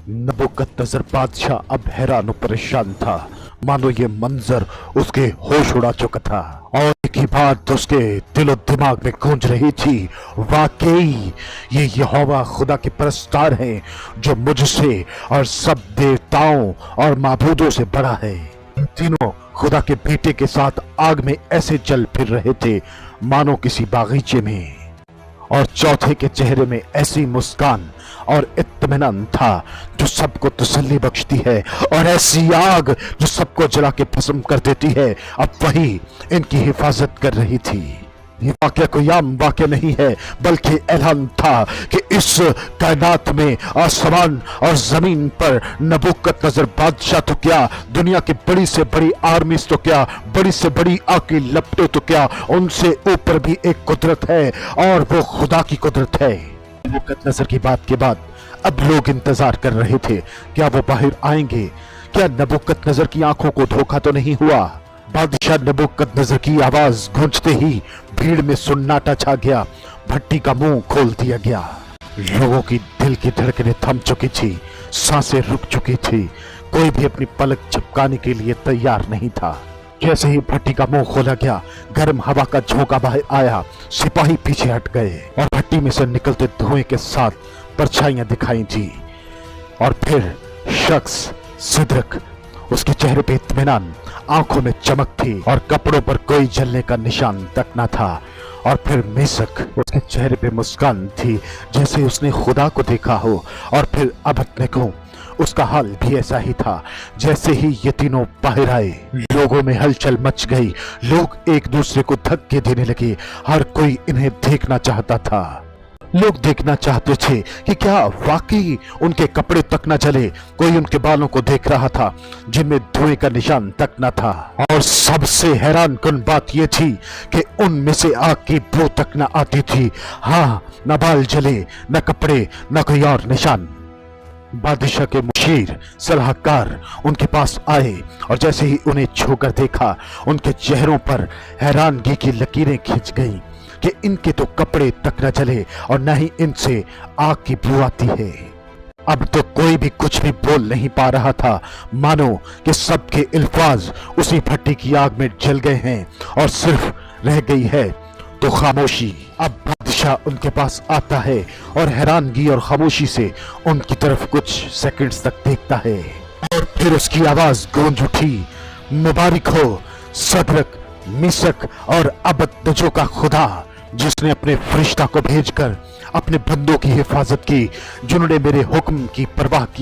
नबूकदनेस्सर बादशाह अब हैरान और परेशान था, मानो ये मंजर उसके होश उड़ा चुका था। और एक ही बात उसके दिलो दिमाग में गूंज रही थी, वाकई ये यहोवा खुदा के परस्तार हैं जो मुझसे और सब देवताओं और माबूदों से बड़ा है। तीनों खुदा के बेटे के साथ आग में ऐसे चल फिर रहे थे मानो किसी बागीचे में, और चौथे के चेहरे में ऐसी मुस्कान और इत्मीनान था जो सबको तसल्ली बख्शती है, और ऐसी आग जो सबको जला के भस्म कर देती है अब वही इनकी हिफाजत कर रही थी। ये वाकया कोई आम वाकया नहीं है, बल्कि ऐलान था कि इस कायनात में आसमान और जमीन पर नबूकदनेस्सर बादशाह तो क्या, दुनिया की बड़ी से बड़ी आर्मीज तो क्या, बड़ी से बड़ी आग की लपटें तो क्या, उनसे ऊपर भी एक कुदरत है और वो खुदा की कुदरत है। नबूकदनेस्सर की बात के बाद अब लोग इंतजार कर रहे थे, क्या वो बाहर आएंगे? क्या नबूकदनेस्सर की आंखों को धोखा तो नहीं हुआ? बादशाह नबूकदनेस्सर की आवाज गूंजते ही भीड़ में सन्नाटा छा गया, भट्टी का मुंह खोल दिया गया। लोगों की दिल की धड़कनें थम चुकी थी, सांसें रुक चुकी थी, कोई भी अपनी पलक झपकाने के लिए तैयार नहीं था। जैसे ही भट्टी का मुंह खोला गया, गर्म हवा का झोंका बाहर आया, सिपाही पीछे हट गए और भट्टी में से निकलते धुएं के साथ परछाइयां दिखाई दी। और फिर शख्स सिद्रक, उसके चेहरे पे इत्मीनान, आंखों में चमक थी और कपड़ों पर कोई जलने का निशान तक न था। और फिर मेसक, उसके चेहरे पे मुस्कान थी जैसे उसने खुदा को देखा हो। और फिर अबेदनगो, उसका हाल भी ऐसा ही था। जैसे ही ये तीनों बाहर आए, लोगों में हलचल मच गई, लोग एक दूसरे को धक्के देने लगे, हर कोई इन्हें देखना चाहता था। लोग देखना चाहते थे कि क्या वाकई उनके कपड़े तक न जले, कोई उनके बालों को देख रहा था जिनमें धुएं का निशान तक न था। और सबसे हैरान कुन बात यह थी कि उनमें से आग की बू तक न आती थी। हाँ, न बाल जले, न कपड़े, न कोई और निशान। बादशाह के मुशीर सलाहकार उनके पास आए और जैसे ही उन्हें छूकर देखा, उनके चेहरों पर हैरानगी की लकीरें खिंच गईं कि इनके तो कपड़े तक न जले और न ही इनसे आग की बू आती है। अब तो कोई भी कुछ भी बोल नहीं पा रहा था, मानो कि सबके अल्फाज उसी भट्टी की आग में जल गए हैं और सिर्फ रह गई है तो खामोशी। अब बादशाह उनके पास आता है और हैरानगी और खामोशी से उनकी तरफ कुछ सेकंड्स तक देखता है, और फिर उसकी आवाज गूंज उठी, मुबारक हो सदरक, मिसक और अबेदनगो का खुदा, जिसने अपने फरिश्ता को भेजकर अपने बंदों की हिफाजत की, जिन्होंने मेरे हुक्म की परवाह की